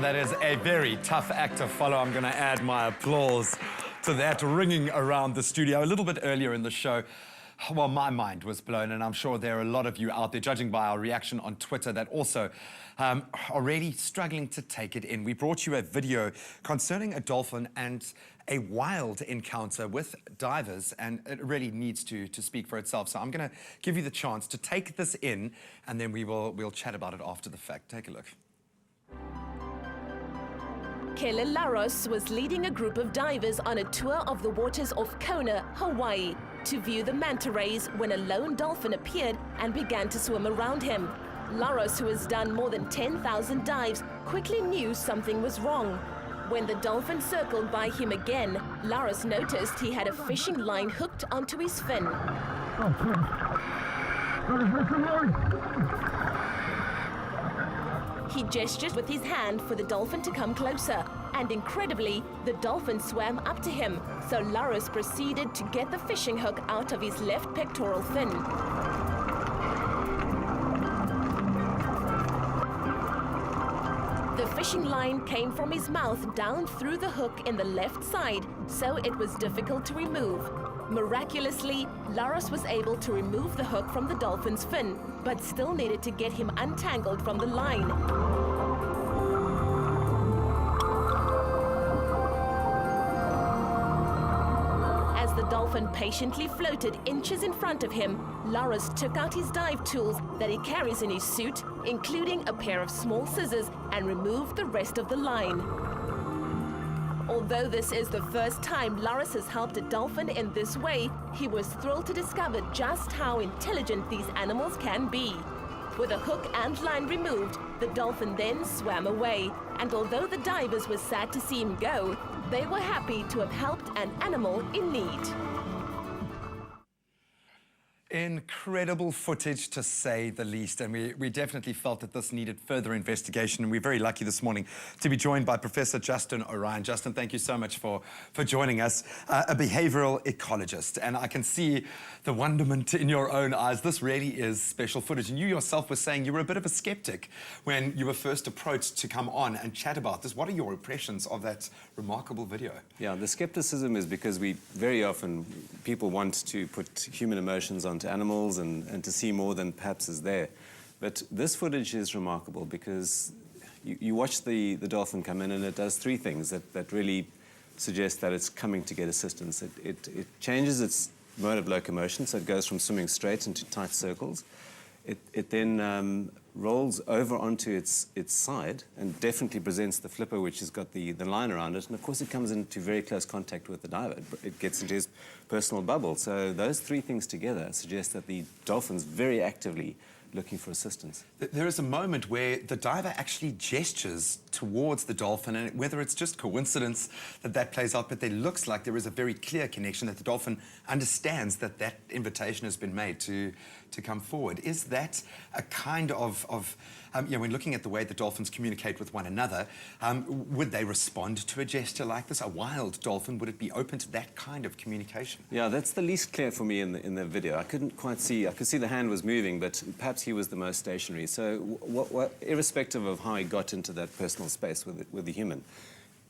Well, that is a very tough act to follow. I'm going to add my applause to that ringing around the studio. A little bit earlier in the show, well, my mind was blown, and I'm sure there are a lot of you out there, judging by our reaction on Twitter, that also are really struggling to take it in. We brought you a video concerning a dolphin and a wild encounter with divers, and it really needs to speak for itself. So I'm going to give you the chance to take this in, and then we'll chat about it after the fact. Take a look. Kelly Laros was leading a group of divers on a tour of the waters off Kona, Hawaii, to view the manta rays when a lone dolphin appeared and began to swim around him. Laros, who has done more than 10,000 dives, quickly knew something was wrong. When the dolphin circled by him again, Laros noticed he had a fishing line hooked onto his fin. He gestured with his hand for the dolphin to come closer, and incredibly, the dolphin swam up to him, so Laros proceeded to get the fishing hook out of his left pectoral fin. The fishing line came from his mouth down through the hook in the left side, so it was difficult to remove. Miraculously, Laros was able to remove the hook from the dolphin's fin, but still needed to get him untangled from the line. As the dolphin patiently floated inches in front of him, Laros took out his dive tools that he carries in his suit, including a pair of small scissors, and removed the rest of the line. Although this is the first time Laros has helped a dolphin in this way, he was thrilled to discover just how intelligent these animals can be. With a hook and line removed, the dolphin then swam away, and although the divers were sad to see him go, they were happy to have helped an animal in need. Incredible footage, to say the least, and we definitely felt that this needed further investigation, and we're very lucky this morning to be joined by Professor Justin O'Ryan. Justin, thank you so much for joining us, a behavioural ecologist, and I can see the wonderment in your own eyes. This really is special footage, and you yourself were saying you were a bit of a skeptic when you were first approached to come on and chat about this. What are your impressions of that remarkable video? Yeah, the skepticism is because very often people want to put human emotions onto animals and to see more than perhaps is there. But this footage is remarkable because you watch the dolphin come in, and it does three things that really suggest that it's coming to get assistance. It changes its mode of locomotion, so it goes from swimming straight into tight circles. It then rolls over onto its side and definitely presents the flipper, which has got the line around it. And of course, it comes into very close contact with the diver. It gets into his personal bubble. So those three things together suggest that the dolphin's very actively looking for assistance. There is a moment where the diver actually gestures towards the dolphin, and whether it's just coincidence that plays out, but there looks like there is a very clear connection, that the dolphin understands that invitation has been made to come forward. Is that a kind of you know, when looking at the way the dolphins communicate with one another, would they respond to a gesture like this? A wild dolphin, would it be open to that kind of communication? Yeah, that's the least clear for me in the video. I couldn't quite see. I could see the hand was moving, but perhaps he was the most stationary. So irrespective of how he got into that personal space with the human,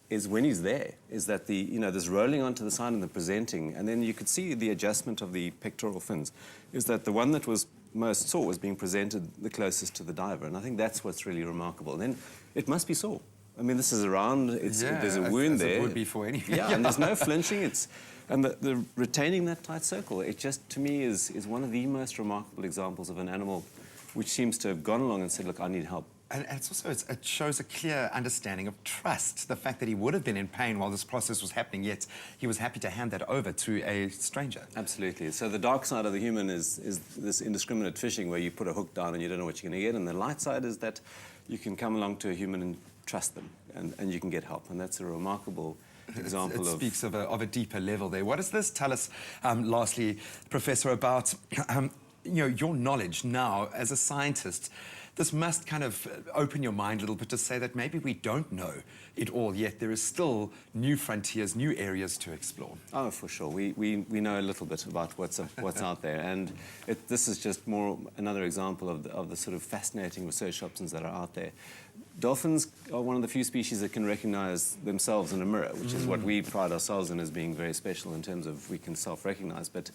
is when he's there, is that this rolling onto the side and the presenting, and then you could see the adjustment of the pectoral fins, is that the one that was most sore was being presented the closest to the diver, and I think that's what's really remarkable. And then it must be sore. I mean, this is around, there's a wound there. It would be for anything. Yeah, and there's no flinching. And the retaining that tight circle, it just, to me, is one of the most remarkable examples of an animal which seems to have gone along and said, look, I need help. And it's also, it shows a clear understanding of trust, the fact that he would have been in pain while this process was happening, yet he was happy to hand that over to a stranger. Absolutely. So the dark side of the human is this indiscriminate fishing where you put a hook down and you don't know what you're going to get, and the light side is that you can come along to a human and trust them, and you can get help, and that's a remarkable example it speaks of a deeper level there. What does this tell us, lastly, Professor, about your knowledge now as a scientist, this must kind of open your mind a little bit to say that maybe we don't know it all yet. There is still new frontiers, new areas to explore. Oh, for sure. We know a little bit about what's out there, and this is just another example of the sort of fascinating research options that are out there. Dolphins are one of the few species that can recognize themselves in a mirror, which is what we pride ourselves in as being very special in terms of we can self-recognize. But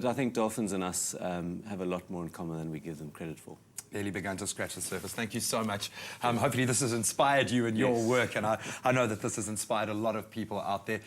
I think dolphins and us have a lot more in common than we give them credit for. Barely begun to scratch the surface. Thank you so much. Hopefully this has inspired you in your work, and I know that this has inspired a lot of people out there.